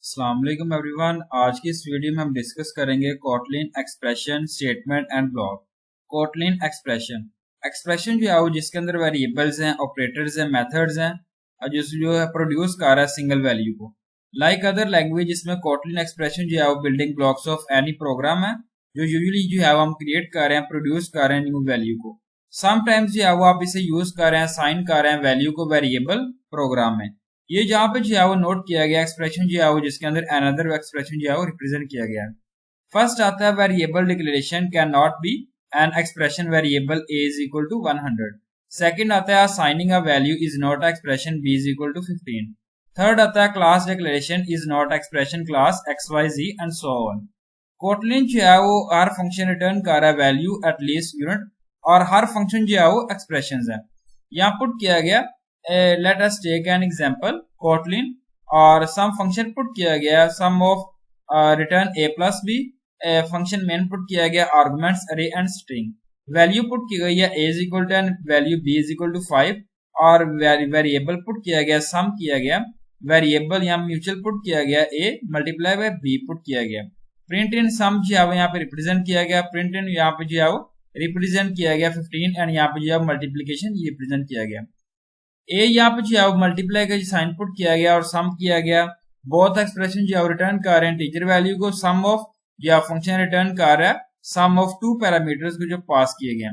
अस्सलाम वालेकुम एवरीवन। आज की इस वीडियो में हम डिस्कस करेंगे Kotlin expression, statement and block. Kotlin expression जो है वो जिसके अंदर वेरिएबल्स हैं, ऑपरेटर्स हैं, मेथड्स हैं और जो है प्रोड्यूस कर रहा है सिंगल वैल्यू को। लाइक अदर लैंग्वेज इसमें कोटलिन एक्सप्रेशन जो है वो building blocks of any program है जो यूजुअली जो है वो हम क्रिएट कर रहे हैं, प्रोड्यूस कर रहे हैं न्यू वैल्यू को। समटाइम्स जो है वो आप इसे यूज कर रहे हैं, साइन कर रहे हैं वैल्यू को वेरिएबल प्रोग्राम में। ये जहां पे जो है वो नोट किया गया एक्सप्रेशन जो है वो जिसके अंदर अनदर एक्सप्रेशन जो है वो रिप्रेजेंट किया गया है। फर्स्ट आता है variable declaration can not be an expression variable a is equal to 100। Second आता है assigning a value is not expression b is equal to 15। Third आता है class declaration is not expression class xyz and so on। Kotlin जो है वो हर function return कर रहा है वैल्यू एट लीस्ट यूनिट और हर फंक्शन जो है वो एक्सप्रेशन है। यहाँ पुट किया गया let us take an example Kotlin और some function पुट किया गया sum of return a plus b। Function main put किया गया arguments array and string। Value put की गई है a is equal to 10, value b is equal to 5 और variable put किया गया सम किया गया वेरिएबल यहाँ म्यूचुअल पुट किया गया a multiply by b put किया गया। प्रिंट इन सम जो है यहाँ पे रिप्रेजेंट किया गया, प्रिंट इन यहाँ पे जो है वो रिप्रेजेंट किया गया 15 एंड यहाँ पे जो है मल्टीप्लीकेशन रिप्रेजेंट किया गया। ए यहाँ पे जो है मल्टीप्लाई का साइन पुट किया गया और सम किया गया। बोथ एक्सप्रेशन जो है रिटर्न कर रहे हैं टीचर वैल्यू को। सम ऑफ जो है फंक्शन रिटर्न कर रहा है सम ऑफ टू पैरामीटर्स को जो पास किए गए।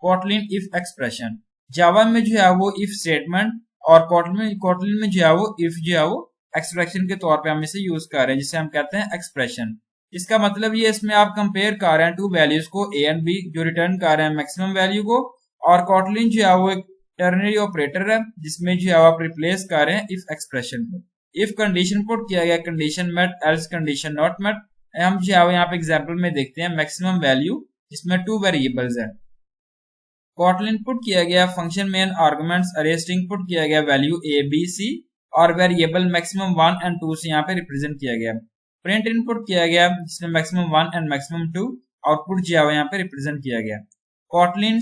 कोटलिन इफ एक्सप्रेशन जावा में जो है वो इफ स्टेटमेंट और कोटलिन में जो है वो इफ जो है वो एक्सप्रेशन के तौर पे हम इसे यूज कर रहे हैं जिसे हम कहते हैं एक्सप्रेशन। इसका मतलब ये इसमें आप कंपेयर कर रहे हैं टू वैल्यूज को ए एंड बी जो रिटर्न कर रहे हैं मैक्सिमम वैल्यू को। और कोटलिन जो है वो एक टर्नरी ऑपरेटर है जिसमें जो है आप रिप्लेस कर रहे हैं इफ एक्सप्रेशन को। इफ कंडीशन पुट किया गया condition met else condition not met. हम जो है यहाँ पे एग्जांपल में देखते हैं मैक्सिमम वैल्यू जिसमें टू वेरिएबल्स है। कोटलिन पुट किया गया function main arguments array string put किया गया वैल्यू a b c और वेरिएबल मैक्सिमम 1 एंड 2 से यहाँ पे रिप्रेजेंट किया गया। प्रिंट इनपुट किया गया जिसमें मैक्सिमम 1 एंड मैक्सिमम 2 आउटपुट जो है यहाँ पे रिप्रेजेंट किया गया। कोटलिन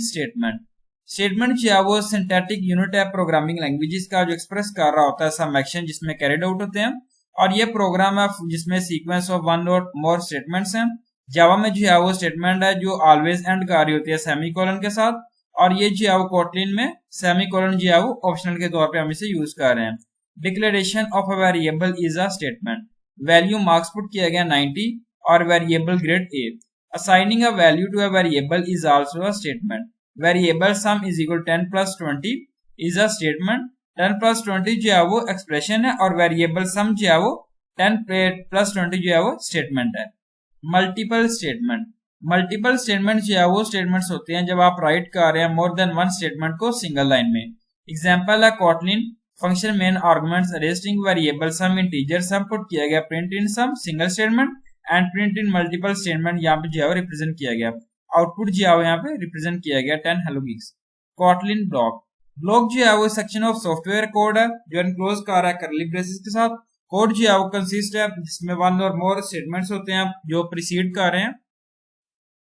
स्टेटमेंट जो है वो सिंथेटिक यूनिट है प्रोग्रामिंग लैंग्वेजेस का जो एक्सप्रेस कर रहा होता है सम एक्शन जिसमें कैरिड आउट होते हैं। और ये प्रोग्राम है जिसमें सीक्वेंस ऑफ वन और मोर स्टेटमेंट्स हैं। जावा में जो है वो स्टेटमेंट है जो ऑलवेज एंड कर रही होती है सेमीकोलन के साथ और ये जो है वो कोटलिन में सेमीकोलन जो है वो ऑप्शनल के तौर पे हम इसे यूज कर रहे हैं। Declaration of a variable is a statement. Value marks put किया गया 90 और variable grade A। Assigning a value to a variable is also a statement. Variable sum is equal 10 plus 20 is a statement. 10 plus 20 जो है वो expression है और variable sum जो है वो 10 प्लस 20 जो है वो स्टेटमेंट है। मल्टीपल स्टेटमेंट जो है वो स्टेटमेंट्स होते हैं जब आप राइट कर रहे हैं मोर देन वन स्टेटमेंट को सिंगल लाइन में। एग्जांपल है Kotlin function main arguments array string variable sum integer sum put किया गया print in sum single statement and print in multiple statement यहाँ पे जो है रिप्रेजेंट किया गया। आउटपुट जो है यहाँ पे रिप्रेजेंट किया गया 10 हेलो गिग्स। कोटलिन ब्लॉक जो है वो सेक्शन ऑफ सॉफ्टवेयर कोड है जो एनक्लोज कर रहा है करली ब्रेसेस के साथ। कोड जो है वो कंसिस्ट है जिसमें वन और मोर स्टेटमेंट्स होते हैं जो प्रीसीड कर रहे हैं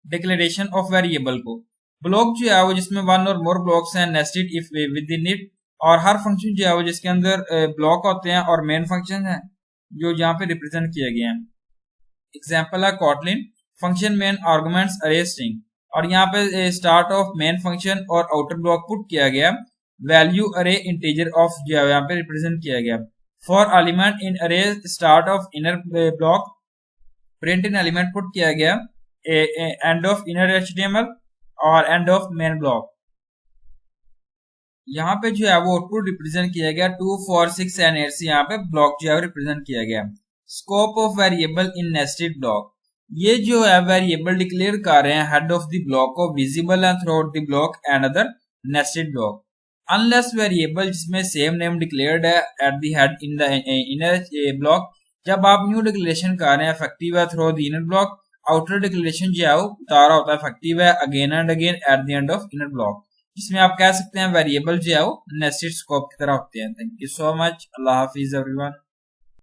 डिक्लेरेशन ऑफ वेरिएबल को। ब्लॉक जो है वो जिसमें वन और मोर ब्लॉक्स हैं nested if with in it और हर फंक्शन जो है वो जिसके अंदर ब्लॉक होते हैं और मेन फंक्शन है जो यहाँ पे रिप्रेजेंट किए गए हैं। एग्जांपल है Kotlin function main arguments array string और यहाँ पे स्टार्ट ऑफ मेन फंक्शन और आउटर ब्लॉक पुट किया गया वैल्यू अरे इंटीजर ऑफ जो है यहाँ पे रिप्रेजेंट किया गया। फॉर एलिमेंट इन अरे start of inner block print in element put किया गया एंड ऑफ इनर HTML और एंड ऑफ मेन ब्लॉक। यहाँ पे जो है वो आउटपुट रिप्रेजेंट किया गया 2 4 6 एंड 8 से यहाँ पे ब्लॉक जो है रिप्रेजेंट किया गया। Scope of variable in nested block ये जो है वेरिएबल डिक्लेयर कर रहे हैं हेड ऑफ द ब्लॉक को visible and through out the block and other nested block unless variable जिसमें सेम नेम डिक्लेयर्ड है at the head in the inner block. जब आप न्यू डिक्लेरेशन कर रहे हैं इफेक्टिव है through the inner block. Outer declaration जो है वो बता रहा होता है इफेक्टिव है again and again at the end of inner block जिसमें आप कह सकते हैं वेरिएबल जो है वो नेस्टेड स्कोप की तरह होते हैं। Thank you so much. Allah Hafiz everyone.